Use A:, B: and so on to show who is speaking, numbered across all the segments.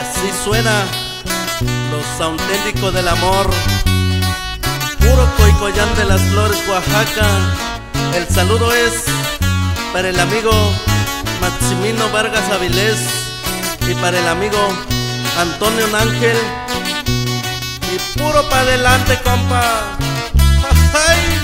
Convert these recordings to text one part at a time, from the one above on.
A: Así suena los auténticos del amor. Puro Coicoyán de las Flores, Oaxaca. El saludo es para el amigo Maximino Vargas Avilés y para el amigo Antonio Ángel. Y puro pa' adelante, compa. ¡Ay!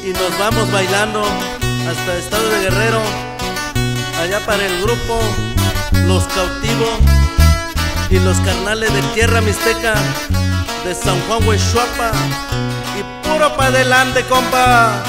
A: Y nos vamos bailando hasta el estado de Guerrero, allá para el grupo Los Cautivos y los carnales de Tierra Mixteca de San Juan, Huechuapa. Y puro pa' adelante, compa.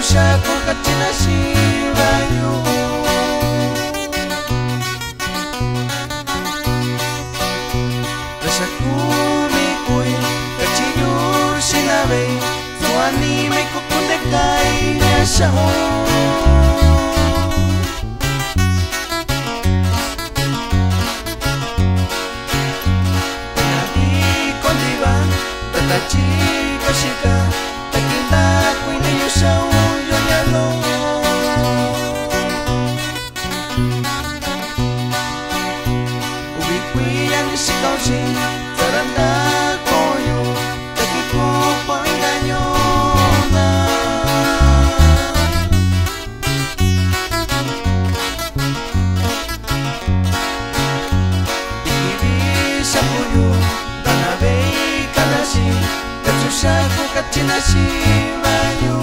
B: Shaku kachina shirayu Rashakumi kui kachiyu shinabe Suani me kukunde kai nyashao Nadi kondiva Tatachi kashika Takinda kuine yushao Saranda koyo takiko painganyona Ibi shapuyo danabei kanashi katsushaku kachinashi mayu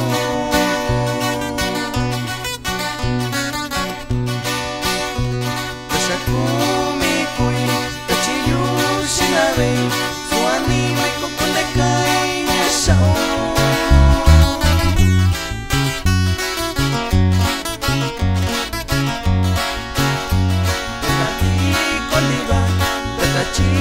B: Suani me kukunde kai nyashao Nadi kondiva Tatachi